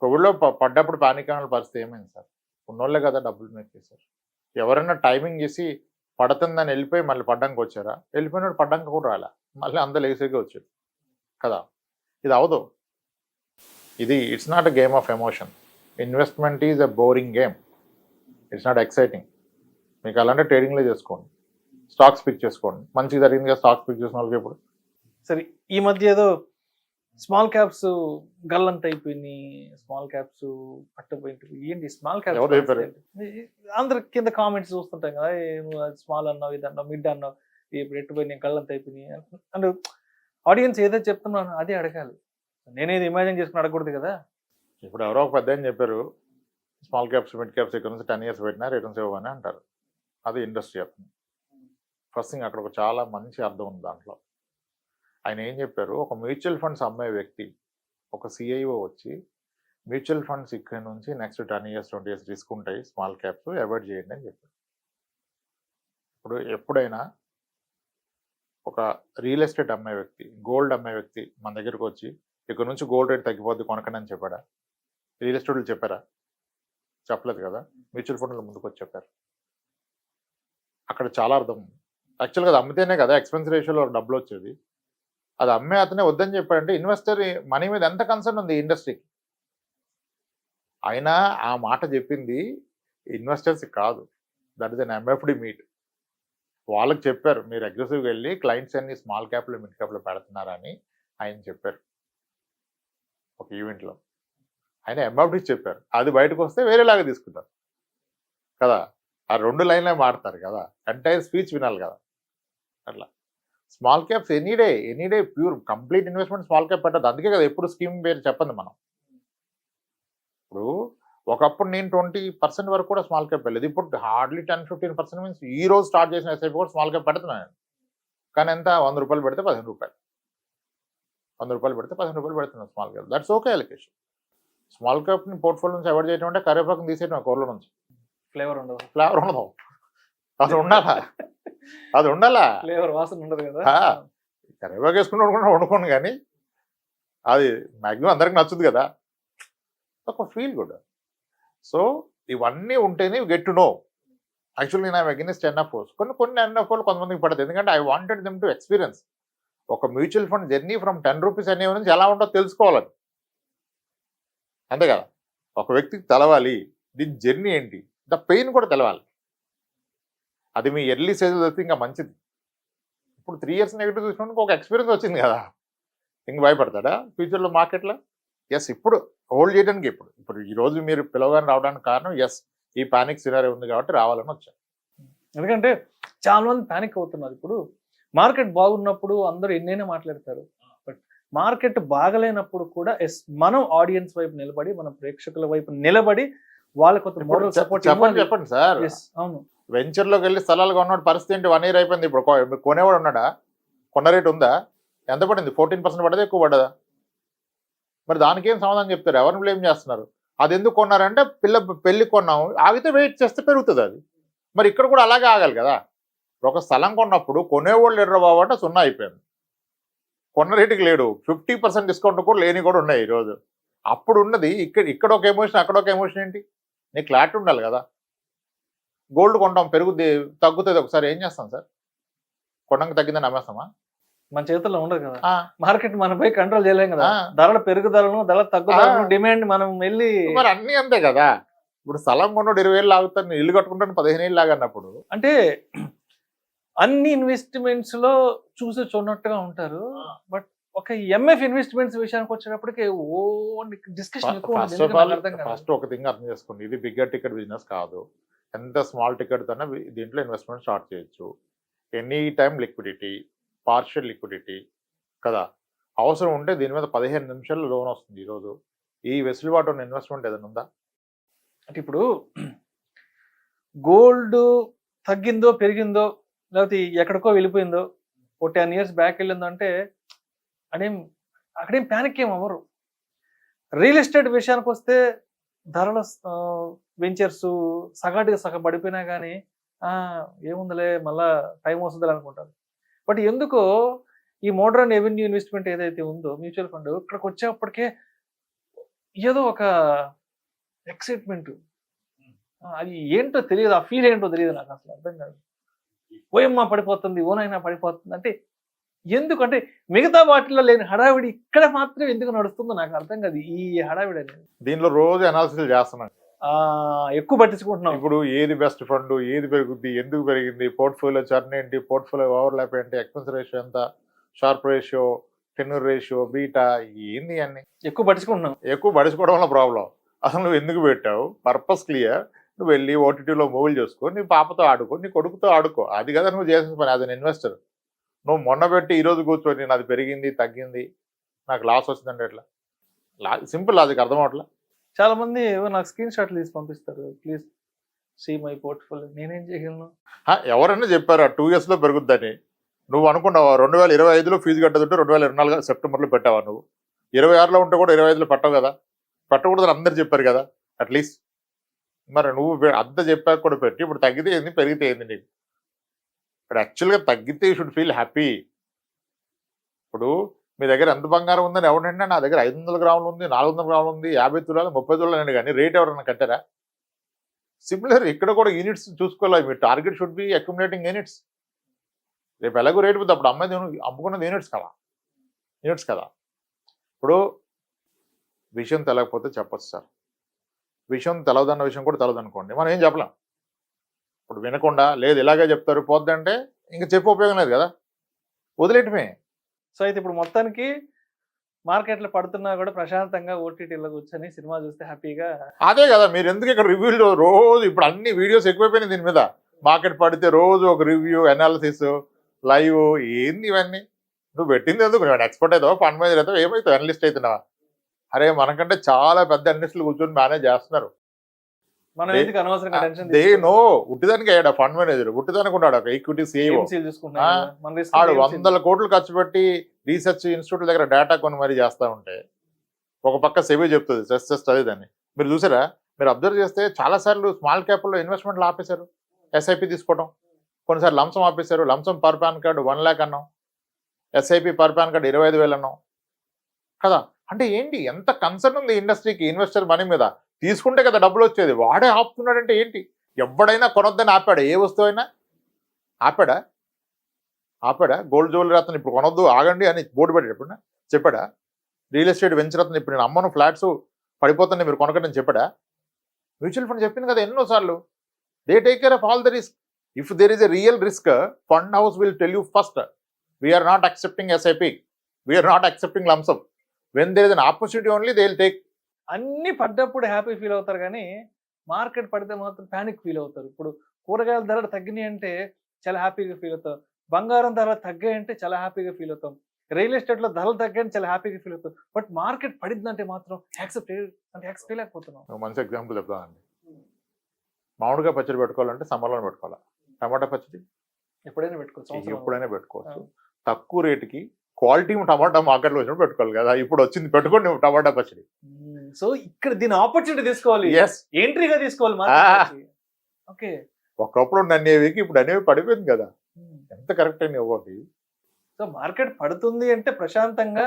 కోవిడ్లో పడ్డప్పుడు పానిక్ అనే పరిస్థితి ఏమైంది సార్? ఉన్నోళ్ళే కదా డబ్బులు మేక్ చేశారు. ఎవరైనా టైమింగ్ చేసి పడుతుందని వెళ్ళిపోయి మళ్ళీ పడ్డానికి వచ్చారా? వెళ్ళిపోయినాడు పడ్డానికి కూడా రాలే, మళ్ళీ అందరూ లేసేగా వచ్చారు కదా. ఇది అవదు. ఇది it's not a game of emotion. Investment is a boring game, it's not exciting. మీకు అలాంటి ట్రేడింగ్లో చేసుకోండి, స్టాక్స్ పిక్ చేసుకోండి. మంచిగా జరిగింది కదా స్టాక్స్ పిక్ చేసిన వాళ్ళకి. ఇప్పుడు సరే, ఈ మధ్య ఏదో స్మాల్ క్యాప్స్ గల్లంత అయిపోయినాయి, స్మాల్ క్యాప్స్ పట్టపోయింది, ఏంటి స్మాల్ క్యాప్స్? అందరు కింద కామెంట్స్ చూస్తుంటాం కదా, స్మాల్ అన్నావు, ఇది అన్నావు, మిడ్ అన్నావు, ఇప్పుడు ఎట్టుపోయి నేను గల్లంత అయిపోయినాయి అంటే ఆడియన్స్ ఏదైతే చెప్తున్నాను అదే అడగాలి. నేనేది ఇమాజిన్ చేసుకుని అడగకూడదు కదా. ఇప్పుడు ఎవరో ఒక పెద్ద అని చెప్పారు, స్మాల్ క్యాప్స్ మిడ్ క్యాప్స్ ఇక్కడ నుంచి 10 years పెట్టినా రిటర్న్స్ ఇవ్వని అంటారు. అది ఇండస్ట్రీ చెప్తుంది. ఫస్ట్ థింగ్ అక్కడ ఒక చాలా మంచి అర్థం ఉంది దాంట్లో. ఆయన ఏం చెప్పారు, ఒక మ్యూచువల్ ఫండ్స్ అమ్మే వ్యక్తి, ఒక సిఐఓ వచ్చి మ్యూచువల్ ఫండ్స్ ఇక్కడ నుంచి నెక్స్ట్ 10 years 20 years రిస్క్ ఉంటాయి, స్మాల్ క్యాప్స్ అవాయిడ్ చేయండి అని చెప్పారు. ఇప్పుడు ఎప్పుడైనా ఒక రియల్ ఎస్టేట్ అమ్మే వ్యక్తి, గోల్డ్ అమ్మే వ్యక్తి మన దగ్గరకు వచ్చి ఇక్కడ నుంచి గోల్డ్ రేట్ తగ్గిపోద్ది కొనకండి అని చెప్పాడా? రియల్ ఎస్టేట్లు చెప్పారా? చెప్పలేదు కదా. మ్యూచువల్ ఫండ్లు ముందుకు వచ్చి చెప్పారు. అక్కడ చాలా అర్థం ఉంది. యాక్చువల్గా అది అమ్మితేనే కదా ఎక్స్పెన్స్ రేషియోలో డబ్బులు వచ్చేది. అది అమ్మే అతనే వద్దని చెప్పాడంటే ఇన్వెస్టర్ మనీ మీద ఎంత కన్సర్న్ ఉంది ఇండస్ట్రీకి. అయినా ఆ మాట చెప్పింది ఇన్వెస్టర్స్ కాదు, that is an MFD meet. వాళ్ళకి చెప్పారు మీరు అగ్రెసివ్గా వెళ్ళి క్లయింట్స్ అన్ని స్మాల్ క్యాప్లో మిడ్ క్యాప్లో పెడుతున్నారని ఆయన చెప్పారు ఒక ఈవెంట్లో. ఆయన ఎంఎఫ్డి చెప్పారు, అది బయటకు వస్తే వేరేలాగా తీసుకుంటారు కదా. ఆ 2 లైన్లే మాడతారు కదా, ఎంటైర్ స్పీచ్ వినాలి కదా. అట్లా small caps any day pure complete investment small cap పెట్టదు. అందుకే కదా ఎప్పుడు స్కీమ్ పేరు చెప్పండి మనం. ఇప్పుడు ఒకప్పుడు నేను 20% వరకు కూడా స్మాల్ క్యాప్ వెళ్ళలేదు. ఇప్పుడు హార్డ్లీ 10-15% మీన్స్ ఈ రోజు స్టార్ట్ చేసిన ఎస్ఐపి కూడా స్మాల్ క్యాప్ పెడుతున్నాను. కానీ ఎంత, 100 రూపాయలు పెడితే 15 రూపాయలు, 100 రూపాయలు పెడితే 15 రూపాయలు పెడుతున్నాను small cap. That's okay allocation. Small క్యాప్ని పోర్ట్ఫోలియో నుంచి అవాయిడ్ చేయడం అంటే కరివేపాకుని తీసేయడం కూరలో నుంచి. ఫ్లేవర్ ఉండదు. అది ఉండాలా, అది ఉండాలా. ఫ్లేవర్ వాసన ఉండదు కదా. కరివేపాకు వేసుకుని వండుకోండి కానీ అది మ్యాక్సిమం అందరికి నచ్చుద్ది కదా, ఒక ఫీల్ గుడ్. సో ఇవన్నీ ఉంటేనే గెట్ టు నో. యాక్చువల్లీ నేను అగెన్స్ట్ ఎన్ఎఫ్ఓస్. కొన్ని ఎన్ఎఫ్ఓలు కొంతమందికి పడదు, ఎందుకంటే I wanted them to experience ఒక mutual fund journey from 10 rupees అనే నుంచి ఎలా ఉంటుందో తెలుసుకోవాలని. అంతే కదా, ఒక వ్యక్తికి తెలవాలి దీని జర్నీ ఏంటి, ద పెయిన్ కూడా తెలవాలి. అది మీ ఎర్లీ స్టేజ్లో తెలిస్తే ఇంకా మంచిది. ఇప్పుడు 3 years నెగిటివ్ చూసినందుకు ఒక ఎక్స్పీరియన్స్ వచ్చింది కదా, ఇంక భయపడతాడా ఫ్యూచర్లో మార్కెట్లో? ఎస్, ఇప్పుడు హోల్డ్ చేయడానికి ఇప్పుడు ఈరోజు మీరు పిలవగానే రావడానికి కారణం ఎస్ ఈ పానిక్ సినారీ ఉంది కాబట్టి రావాలని వచ్చాను. ఎందుకంటే చాలా మంది పానిక్ అవుతున్నారు. ఇప్పుడు మార్కెట్ బాగున్నప్పుడు అందరూ ఎన్నైనా మాట్లాడతారు, బట్ మార్కెట్ బాగలేనప్పుడు కూడా ఎస్ మనం ఆడియన్స్ వైపు నిలబడి, మన ప్రేక్షకుల వైపు నిలబడి వాళ్ళకి కొంత మోరల్ సపోర్ట్ చెప్పండి సార్. అవును, వెంచర్లోకి వెళ్ళి స్థలాలు కొన్నాడు పరిస్థితి ఏంటి? 1 year అయిపోయింది. ఇప్పుడు కొనేవాడు ఉన్నాడా? కొన్న రేటు ఉందా? ఎంత పడింది? 14% పడ్డదా, ఎక్కువ పడ్డదా? మరి దానికి ఏం సమాధానం చెప్తారు? ఎవరిని బ్లేమ్ చేస్తున్నారు? అది ఎందుకు కొన్నారంటే పెళ్లి కొన్నాము, ఆగితే వెయిట్ చేస్తే పెరుగుతుంది అది. మరి ఇక్కడ కూడా అలాగే ఆగాలి కదా. ఒక స్థలం కొన్నప్పుడు కొనేవాళ్ళు ఎర్ర బాబు అంటే 0 అయిపోయింది, కొన్న రేటుకి లేడు. 50% డిస్కౌంట్ కూడా లేని కూడా ఉన్నాయి ఈరోజు. అప్పుడు ఉన్నది ఇక్కడ ఒక ఎమోషన్, అక్కడ ఒక ఎమోషన్ ఏంటి? నీకు క్లారిటీ ఉండాలి కదా. గోల్డ్ కొంటాం, పెరుగుద్ది తగ్గుతుంది, ఒకసారి ఏం చేస్తాం సార్? కొనక తగ్గిందని అమ్మేస్తామా? మన చేతుల్లో ఉండదు కదా. మార్కెట్ మనపై కంట్రోల్ చేయలేం కదా. ధరల పెరుగుదలను, ధరల తగ్గుదలను, డిమాండ్ మనం వెళ్ళి మరి అన్ని అంతే కదా. ఇప్పుడు స్థలం కొన్నాడు 20,000 లాగుతాను, ఇల్లు కట్టుకుంటాను 15,000 లాగన్నప్పుడు అంటే అన్ని ఇన్వెస్ట్మెంట్స్ లో చూసి చూడనట్టుగా ఉంటారు. బట్ ఒక ఎంఎఫ్ ఇన్వెస్ట్మెంట్స్ విషయానికి వచ్చేటప్పటికి డిస్కషన్ ఎక్కువ ఉంటుంది. ఫస్ట్ ఒక థింగ్ అర్థం చేసుకోండి, ఇది బిగ్గర్ టికెట్ బిజినెస్ కాదు. ఎంత స్మాల్ టికెట్ తోనే దీంట్లో ఇన్వెస్ట్మెంట్ స్టార్ట్ చేయొచ్చు. Any time liquidity, partial liquidity కదా. అవసరం ఉంటే దీని మీద 15 నిమిషాల్లో లోన్ వస్తుంది. ఈరోజు ఈ వెసులుబాటు ఉన్న ఇన్వెస్ట్మెంట్ ఏదైనా ఉందా? అంటే ఇప్పుడు గోల్డ్ తగ్గిందో పెరిగిందో లేకపోతే ఎక్కడికో వెళ్ళిపోయిందో, ఓ 10 years బ్యాక్ వెళ్ళిందో అంటే అక్కడేం ప్యానిక్ ఏం అవ్వరు. రియల్ ఎస్టేట్ విషయానికి వస్తే ధరల వెంచర్స్ సగాటిగా సగం పడిపోయినా కానీ ఏముందిలే మళ్ళా టైం వస్తుంది అనుకుంటారు. బట్ ఎందుకో ఈ మోడర్న్ రెవెన్యూ ఇన్వెస్ట్మెంట్ ఏదైతే ఉందో మ్యూచువల్ ఫండ్, ఇక్కడికి వచ్చేప్పటికే ఏదో ఒక ఎక్సైట్మెంట్, అది ఏంటో తెలియదు, ఆ ఫీల్ ఏంటో తెలియదు నాకు అసలు అర్థం కాదు. ఓయమ్మ పడిపోతుంది, ఓనైనా పడిపోతుంది అంటే ఎందుకంటే మిగతా వాటిల్లో లేని హడావిడి ఇక్కడ మాత్రం ఎందుకు నడుస్తుందో నాకు అర్థం కాదు. ఈ హడావిడి అనేది దీనిలో రోజు అనాలిసిస్ చేస్తున్నాను, ఎక్కువ పట్టించుకుంటున్నాం. ఇప్పుడు ఏది బెస్ట్ ఫండ్, ఏది పెరుగుద్ది, ఎందుకు పెరిగింది, పోర్ట్ఫోలియో చర్న్ ఏంటి, పోర్ట్ఫోలియో ఓవర్లాప్ ఏంటి, ఎక్స్పెన్స్ రేషియో ఎంత, sharp ratio, tenure ratio, beta, ఏంది అన్ని ఎక్కువ పట్టించుకుంటున్నాం. ఎక్కువ పట్టించుకోవడం వల్ల ప్రాబ్లం. అసలు నువ్వు ఎందుకు పెట్టావు, పర్పస్ క్లియర్. నువ్వు వెళ్ళి ఓటీటీలో మూవీలు చేసుకో, నీ పాపతో ఆడుకో, నీ కొడుకుతో ఆడుకో, అది కదా నువ్వు చేసిన పని. అది ఇన్వెస్టర్. నువ్వు మొన్న పెట్టి ఈరోజు కూర్చొని నాది పెరిగింది తగ్గింది నాకు లాస్ వచ్చిందంటే ఎట్లా? సింపుల్ లాజిక్ అర్థం అవట్లా. చాలా మంది నాకు స్క్రీన్ షాట్లు తీసి పంపిస్తారు, ప్లీజ్ సీ మై పోర్ట్ఫోలియో నేనేం చేయగలను? ఎవరైనా చెప్పారు 2 years లో పెరుగుద్దని. నువ్వు అనుకున్నావా 2025లో ఫీజు కట్టదుంటే 2024 సెప్టెంబర్లో పెట్టావా? నువ్వు 26లో ఉంటే కూడా 25లో పెట్టవు కదా, పెట్టకూడదని అందరు చెప్పారు కదా అట్లీస్ట్. మరి నువ్వు అంత చెప్పాక కూడా పెట్టి ఇప్పుడు తగ్గితే ఏంది పెరిగితే ఏంది నీకు? ఇప్పుడు యాక్చువల్గా తగ్గితే యూ షుడ్ ఫీల్ హ్యాపీ. ఇప్పుడు మీ దగ్గర ఎంత బంగారం ఉందని ఎవరంటే నా దగ్గర 500 గ్రాములు ఉంది, 400 గ్రాములు ఉంది, 50 తులాలు 30 తులాలు అని, కానీ రేట్ ఎవరన్నా కట్టారా? సిమిలర్ ఇక్కడ కూడా యూనిట్స్ చూసుకోవాలి. మీ target should be accumulating units. రేపు ఎలాగో రేటు పోతే అప్పుడు అమ్మాయి అమ్ముకున్నది యూనిట్స్ కదా. ఇప్పుడు విషయం తెలకపోతే చెప్పచ్చు సార్, విషయం తెలవదన్న విషయం కూడా తెలవదనుకోండి, మనం ఏం చెప్పలేం. ఇప్పుడు వినకుండా లేదు ఇలాగే చెప్తారు పోద్దంటే ఇంకా చెప్పే ఉపయోగం లేదు కదా, వదిలేయటమే. సో అయితే ఇప్పుడు మొత్తానికి మార్కెట్లో పడుతున్నా కూడా ప్రశాంతంగా ఓటీటీలో కూర్చొని సినిమా చూస్తే హ్యాపీగా. అదే కదా, మీరు ఎందుకు ఇక్కడ రివ్యూలు రోజు ఇప్పుడు అన్ని వీడియోస్ ఎక్కువైపోయినాయి దీని మీద. మార్కెట్ పడితే రోజు ఒక రివ్యూ, అనాలిసిస్, లైవ్, ఏంది ఇవన్నీ? నువ్వు పెట్టింది ఎందుకు? నువ్వు ఎక్స్పర్ట్ అవుతావా, ఫండ్ మేనేజర్ అవుతావా, ఏమవుతావు, అనలిస్ట్ అవుతున్నావా? అరే మనకంటే చాలా పెద్ద అనలిస్టులు కూర్చొని మేనేజ్ చేస్తున్నారు. మనం ఎందుకు అనవసరంగా టెన్షన్ దే నో. ఉట్టిదానికి అయ్యాడు ఫండ్ మేనేజర్, ఉట్టిదానికి ఉన్నాడు ఒక ఈక్విటీ సిఇఓ. ఆడు 100 కోట్లు ఖర్చు పెట్టి రీసెర్చ్ ఇన్స్టిట్యూట్ దగ్గర డేటా కొని మరీ చేస్తూ ఉంటే ఒక పక్క సెబీ చెప్తుంది స్ట్రెస్ చదివిదని. మీరు చూసారా? మీరు అబ్జర్వ్ చేస్తే చాలాసార్లు స్మాల్ క్యాప్లో ఇన్వెస్ట్మెంట్లు ఆపేశారు, ఎస్ఐపి తీసుకోవడం. కొన్నిసార్లు లంసం ఆపేశారు. లంసం పర్ పాన్ కార్డు 1 lakh అన్నాం, ఎస్ఐపి పర్ పాన్ కార్డు 25,000 అన్నాం కదా. అంటే ఏంటి, ఎంత కన్సర్న్ ఉంది ఇండస్ట్రీకి ఇన్వెస్టర్ మనీ మీద? తీసుకుంటే కదా డబ్బులు వచ్చేది, వాడే ఆపుతున్నాడంటే ఏంటి? ఎవడైనా కొనొద్దని ఆపాడా? ఏ వస్తువు అయినా ఆపాడా? గోల్డ్ జ్యువెలరీ అతను ఇప్పుడు కొనొద్దు ఆగండి అని బోర్డు పెట్టేటప్పుడు చెప్పాడా? రియల్ ఎస్టేట్ వెంచర్ అతను ఇప్పుడు నేను అమ్మను ఫ్లాట్స్ పడిపోతుంది మీరు కొనకండి అని చెప్పాడా? మ్యూచువల్ ఫండ్ చెప్పింది కదా ఎన్నోసార్లు. They take care of all the risk. If there is a real risk, fund house will tell you first, we're not accepting SIP, we're not accepting lump sum. When there is an opportunity only they will take. అన్ని పడ్డప్పుడు happy feel అవుతారు, కానీ market పడితే మాత్రం panic feel అవుతారు. ఇప్పుడు కూరగాయల ధరలు తగ్గినాయి అంటే చాలా హ్యాపీగా ఫీల్ అవుతాం, బంగారం ధరలు తగ్గాయి అంటే చాలా హ్యాపీగా ఫీల్ అవుతాం, రియల్ ఎస్టేట్లో ధరలు తగ్గాయని చాలా హ్యాపీగా ఫీల్ అవుతాం. బట్ మార్కెట్ పడిందంటే మాత్రం యాక్సెప్ట్ చేయలేకపోతున్నాం. మంచి ఎగ్జాంపుల్ చెప్తానండి. మామిడికాయ పచ్చడి పెట్టుకోవాలంటే సమ్మర్లో పెట్టుకోవాలి, టమాటా పచ్చడి ఎప్పుడైనా పెట్టుకోవచ్చు, ఎప్పుడైనా పెట్టుకోవచ్చు. తక్కువ రేటుకి క్వాలిటీ టమాటా మార్కెట్లో వచ్చినప్పుడు పెట్టుకోవాలి కదా. ఇప్పుడు వచ్చింది పెట్టుకోండి టమాటా పచ్చడి. సో ఇక్కడ దీని ఆపర్చునిటీ తీసుకోవాలి, ఎంట్రీగా తీసుకోవాలి. ఓకే, ఒకప్పుడు అనేవికి ఇప్పుడు అనేవి పడిపోయింది కదా, ఎంత కరెక్ట్ అయిన ఒకటి. సో మార్కెట్ పడుతుంది అంటే ప్రశాంతంగా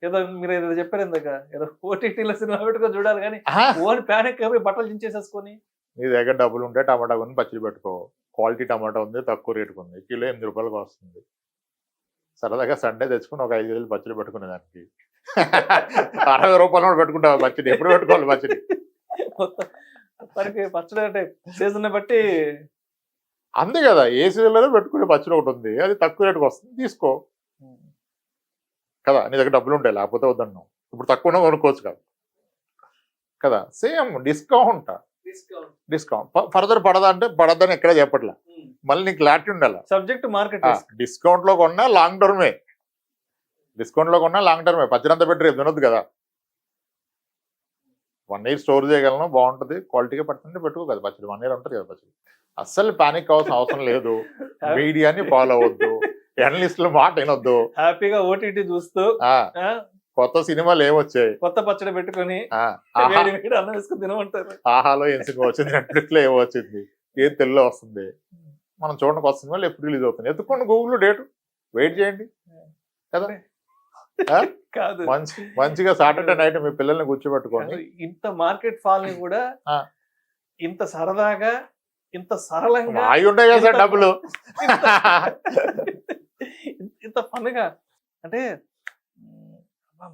ఏదో మీరు ఏదో చెప్పారు ఇందాక, ఏదో ఓటీటీలో సినిమా పెట్టుకొని చూడాలి, కానీ ఓన్ ప్యానిక్ అయిపోయి బట్టలు చించేసేసుకొని. నీ దగ్గర డబ్బులు ఉంటే టమాటా కొని పచ్చడి పెట్టుకో. క్వాలిటీ టమాటా ఉంది, తక్కువ రేటుకు ఉంది, కిలో 8 రూపాయలకు వస్తుంది. సరదాగా సండే తెచ్చుకుని ఒక 5 కేజీలు పచ్చడి పెట్టుకునే దానికి 60 రూపాయలు పెట్టుకుంటావు పచ్చడి. ఎప్పుడు పెట్టుకోవాలి పచ్చడి? మనకి పచ్చడి అంటే సీజన్ బట్టి అంతే కదా, ఏ సీజన్లో పెట్టుకునే పచ్చడి ఒకటి ఉంది, అది తక్కువ రేటుకు వస్తుంది, తీసుకో కదా. నీ దగ్గర డబ్బులు ఉంటాయి, లేకపోతే వద్దన్నావు. ఇప్పుడు తక్కువ కొనుక్కోవచ్చు కదా కదా. సేమ్ డిస్కౌంట్ ఫర్దర్ పడదా అంటే పడద్దని ఎక్కడ చెప్పట్లా, మళ్ళీ నీకు క్లారిటీ ఉండాలి. Subject market. డిస్కౌంట్ లో కొన్నా లాంగ్ టర్మే, పచ్చడి అంతా పెట్టి రేపు తినొద్దు కదా. 1 year స్టోర్ చేయగలను, బాగుంటుంది, క్వాలిటీగా పడుతుంటే పెట్టుకో కదా పచ్చడి. 1 year ఉంటుంది కదా పచ్చడి. అస్సలు పానిక్ అవ్వాల్సిన అవసరం లేదు. మీడియాని ఫాలో అవ్వద్దు, అనలిస్టుల మాట వినొద్దు, హ్యాపీగా ఓటీటీ చూస్తూ కొత్త సినిమాలు ఏమొచ్చాయి, కొత్త పచ్చడి పెట్టుకొని అన్నం వేసుకుని తినమంటారు. ఆహాలో ఏం సినిమా వచ్చింది, నెట్ఫ్లిక్స్ లో ఏమో వచ్చింది, ఏం తెలుగులో వస్తుంది, మనం చూడండి కొత్త సినిమాలు ఎప్పుడు రిలీజ్ అవుతుంది, ఎత్తుకోండి గూగుల్లో డేట్, వెయిట్ చేయండి కదా. కాదు, మంచిగా సాటర్డే నైట్ మీ పిల్లల్ని కూర్చోబెట్టుకోండి. ఇంత మార్కెట్ ఫాల్ ని కూడా ఇంత సరదాగా, ఇంత సరళంగా అయి ఉన్నాయి కదా సార్ డబ్బులు, ఇంత ఫన్గా అంటే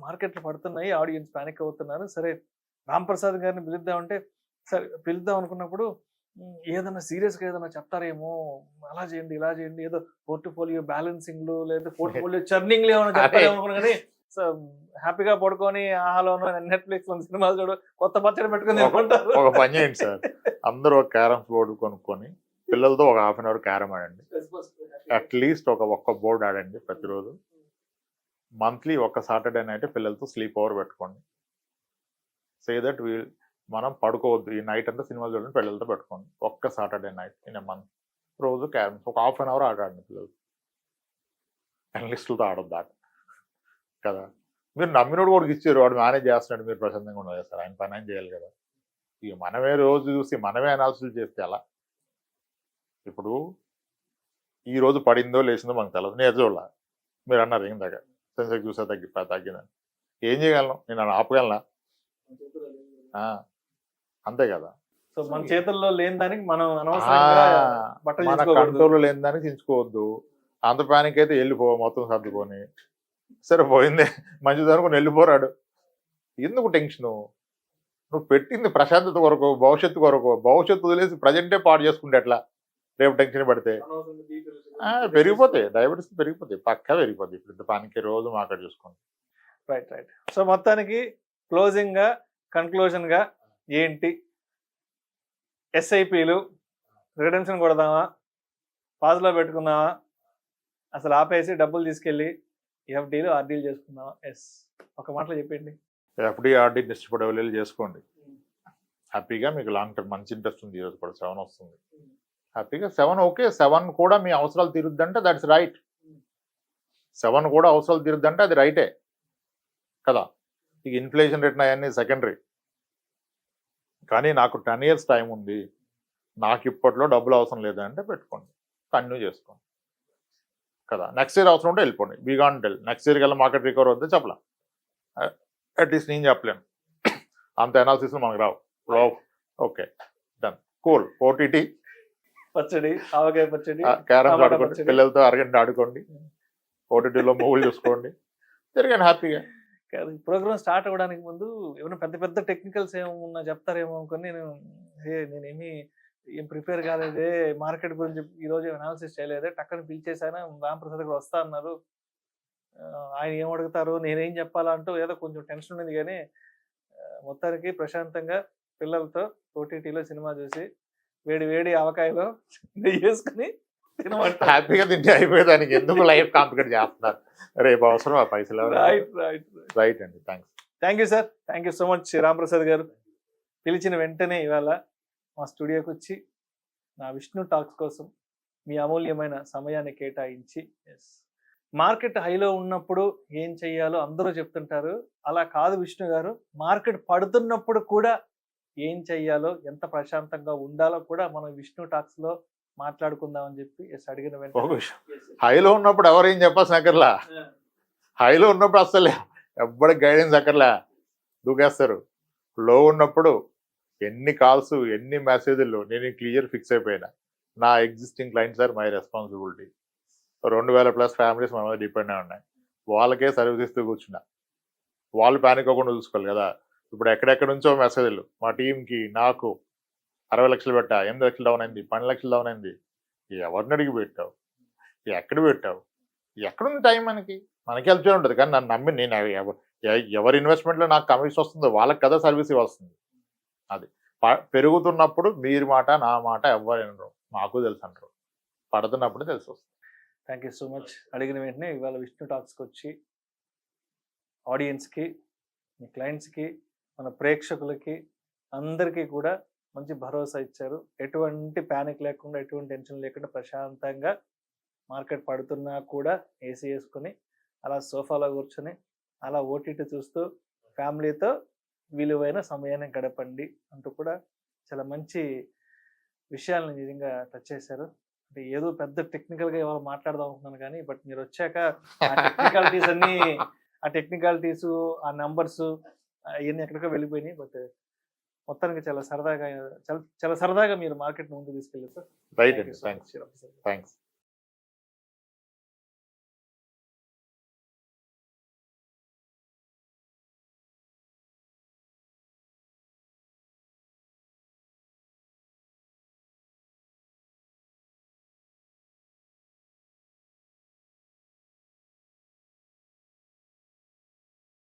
మార్కెట్లు పడుతున్నాయి, ఆడియన్స్ పానిక్ అవుతున్నారు. సరే రామ్ ప్రసాద్ గారిని పిలుద్దామంటే సరే పిలుద్దాం అనుకున్నప్పుడు ఏదైనా సీరియస్గా ఏదైనా చెప్తారేమో, అలా చేయండి ఇలా చేయండి, ఏదో పోర్ట్ఫోలియో బ్యాలెన్సింగ్లు లేదా పోర్ట్ఫోలియో చర్నింగ్లు ఏమైనా చెప్తారేమో అనుకున్నా, కానీ హ్యాపీగా పడుకొని ఆహాలోనూ నెట్ఫ్లిక్స్ లో సినిమాలు చూడు, కొత్త పచ్చడి పెట్టుకుని ఒక పని చేయండి సార్, అందరూ ఒక క్యారమ్స్ బోర్డు కొనుక్కొని పిల్లలతో ఒక 1/2 hour క్యారమ్ ఆడండి. అట్లీస్ట్ ఒక్క బోర్డు ఆడండి ప్రతిరోజు. మంత్లీ ఒక సాటర్డే నైట్ పిల్లలతో స్లీప్ ఓవర్ పెట్టుకోండి. సే దట్ మనం పడుకోవద్దు, ఈ నైట్ అంతా సినిమా చూడండి, పిల్లలతో పెట్టుకోండి. ఒక్క సాటర్డే నైట్ ఇన్ మంత్ రోజు క్యారమ్స్ ఒక హాఫ్ అన్ అవర్ ఆడండి పిల్లలు. అనలిస్టులతో ఆడొద్దు ఆట కదా. మీరు నమ్మినోడు కూడా ఇచ్చారు, వాడు మేనేజ్ చేస్తున్నాడు, మీరు ప్రశాంతంగా ఉండదు సార్, ఆయన పని ఆయన చేయాలి కదా. ఇక మనమే రోజు చూసి మనమే అనాలిసిస్ చేస్తే ఎలా? ఇప్పుడు ఈ రోజు పడిందో లేచిందో మనకు తెలియదు, నేను చూడాల. మీరు అన్నారు ఏం దగ్గర సెన్సెక్స్ చూసా తగ్గిందని, ఏం చేయగలను నేను? ఆపగలనా? అంతే కదా. సో మన చేతుల్లో లేని దానికి మనం అనవసరంగా బట్టలు మన చించుకోకూడదు. కంట్రోల్ లేని దానికి చించుకోవద్దు. అంత ప్యానిక్ అయితే వెళ్ళిపో, మొత్తం సర్దుకొని సరే పోయిందే మంచిది అనుకుని వెళ్ళిపోరాడు. ఎందుకు టెన్షను? నువ్వు పెట్టింది ప్రశాంతత కొరకు, భవిష్యత్తు కొరకు. భవిష్యత్తు వదిలేసి ప్రజెంటే పాడు చేసుకుంటే ఎట్లా? రేపు టెన్షన్ పడితే పెరిగిపోతాయి, డయాబెటీస్ పెరిగిపోతాయి, పక్కా పెరిగిపోతాయి. ఇప్పుడు ఇంత పానికి రోజు మార్కెట్ చూసుకోండి. Right right. సో మొత్తానికి క్లోజింగ్ గా కన్క్లూజన్ గా ఏంటి? ఎస్ఐపిలు రిడెంప్షన్ కొడదామా, పాజ్లో పెట్టుకుందామా, అసలు ఆపేసి డబ్బులు తీసుకెళ్ళి ఎఫ్డీలు ఆర్డీలు చేసుకుందామా? ఎస్, ఒక మాటలో చెప్పండి. ఎఫ్డీ ఆర్డీ ఇష్టపడే వాళ్ళు చేసుకోండి హ్యాపీగా. మీకు లాంగ్ టర్మ్ మంచి ఇంట్రెస్ట్ ఉంది. ఈరోజు కూడా 7 వస్తుంది హ్యాపీగా. 7 ఓకే, 7 కూడా మీ అవసరాలు తీరుద్దంటే దట్స్ రైట్. 7 కూడా అవసరాలు తీరుద్దంటే అది రైటే కదా. ఇక ఇన్ఫ్లేషన్ రేట్ అవన్నీ సెకండరీ. కానీ నాకు 10 years టైం ఉంది, నాకు ఇప్పట్లో డబ్బులు అవసరం లేదంటే పెట్టుకోండి, కంటిన్యూ చేసుకోండి కదా. నెక్స్ట్ ఇయర్ అవసరం ఉంటే వెళ్ళిపోండి. వీ కాంట్ టెల్ నెక్స్ట్ ఇయర్కి వెళ్ళి మార్కెట్ రికవర్ వద్దే చెప్పలేం. అట్లీస్ట్ నేను చెప్పలేను, అంత అనాలిసిస్ మనకు రావు. Okay done, cool. ఓటీటీ పచ్చడి, ఆవకాయ పచ్చడి, క్యారమ్స్ ఆడుకోండి, పిల్లలతో అరగంట ఆడుకోండి, ఓటీటీలో మూవీలు చూసుకోండి, తిరగండి హ్యాపీగా. ప్రోగ్రామ్ స్టార్ట్ అవ్వడానికి ముందు ఏమైనా పెద్ద పెద్ద టెక్నికల్స్ ఏమన్నా చెప్తారేమో అనుకుని నేనేమి ఏం ప్రిపేర్ కాలేదే, మార్కెట్ గురించి ఈ రోజు అనాలిసిస్ చేయలేదే, టక్కని పిలిచేసాను, రామప్రసాద్ గారు వస్తా అన్నారు, ఆయన ఏం అడుగుతారు, నేనేం చెప్పాలా అంటూ ఏదో కొంచెం టెన్షన్ ఉంది. కానీ మొత్తానికి ప్రశాంతంగా పిల్లలతో ఓటీటీలో సినిమా చూసి వేడి వేడి ఆవకాయలో నెయ్యి వేసుకుని తినమంటారు. హ్యాపీగా తింటే అయిపోయేదానికి ఎందుకు లైఫ్ కాంప్లికేట్ చేస్తున్నారు? రేపు అవసరం ఆ పైసలు. రైట్ రైట్ రైట్ అండి. Thank you sir, thank you so much Ramprasad గారు. పిలిచిన వెంటనే ఇవాళ మా స్టూడియోకి వచ్చి నా విష్ణు టాక్స్ కోసం మీ అమూల్యమైన సమయాన్ని కేటాయించి, ఎస్ మార్కెట్ హైలో ఉన్నప్పుడు ఏం చెయ్యాలో అందరూ చెప్తుంటారు, అలా కాదు విష్ణు గారు, మార్కెట్ పడుతున్నప్పుడు కూడా ఏం చెయ్యాలో, ఎంత ప్రశాంతంగా ఉండాలో కూడా మనం విష్ణు టాక్స్ లో మాట్లాడుకుందామని చెప్పి ఎస్ అడిగిన వెంటనే హైలో ఉన్నప్పుడు ఎవరేం చెప్పాల్సిన అక్కర్లా. హైలో ఉన్నప్పుడు అసలు ఎవ్వరికి గైడెన్స్ అక్కర్లా, దూకేస్తారు. లో ఉన్నప్పుడు ఎన్ని కాల్స్, ఎన్ని మెసేజ్లు, నేను క్లియర్ ఫిక్స్ అయిపోయినా, నా existing clients are my responsibility. 2000+ families మన మీద డిపెండ్ అయి ఉన్నాయి, వాళ్ళకే సర్వీస్ ఇస్తూ కూర్చున్నా. వాళ్ళు ప్యానిక్ అవ్వకుండా చూసుకోవాలి కదా. ఇప్పుడు ఎక్కడెక్కడ నుంచో మెసేజ్లు, మా టీంకి నాకు 60 లక్షలు పెట్టా, 8 లక్షలు డౌన్ అయింది, 12 లక్షలు డౌన్ అయింది. ఎవరిని అడిగి పెట్టావు, ఎక్కడ పెట్టావు, ఎక్కడుంది టైం? మనకి హెల్ప్ చేయ ఉంటుంది. కానీ నన్ను నమ్మి నేను ఎవరి ఇన్వెస్ట్మెంట్లో నాకు కమిషన్ వస్తుందో వాళ్ళకి కదా సర్వీస్ ఇవ్వాల్సింది. అది పెరుగుతున్నప్పుడు మీరు మాట నా మాట ఎవరు వినరు, మాకు తెలుసు అంటారు. పడుతున్నప్పుడు తెలిసి వస్తుంది. Thank you so much. అడిగిన వెంటనే ఇవాళ విష్ణు టాక్స్కి వచ్చి ఆడియన్స్కి, మీ క్లయింట్స్కి, మన ప్రేక్షకులకి అందరికీ కూడా మంచి భరోసా ఇచ్చారు. ఎటువంటి ప్యానిక్ లేకుండా, ఎటువంటి టెన్షన్ లేకుండా ప్రశాంతంగా మార్కెట్ పడుతున్నా కూడా ఏసీ వేసుకొని అలా సోఫాలో కూర్చొని అలా ఓటీటీ చూస్తూ ఫ్యామిలీతో విలువైన సమయాన్ని గడపండి అంటూ కూడా చాలా మంచి విషయాలను నిజంగా టచ్ చేశారు. అంటే ఏదో పెద్ద టెక్నికల్గా ఇవాళ మాట్లాడదాం అనుకున్నాను, కానీ బట్ మీరు వచ్చాక ఆ టెక్నికాలిటీస్ ఆ నంబర్స్ అవన్నీ ఎక్కడికో వెళ్ళిపోయినాయి. బట్ మొత్తానికి చాలా సరదాగా మీరు మార్కెట్ ముందు తీసుకెళ్ళారు సార్. రైట్ అండి. థ్యాంక్స్.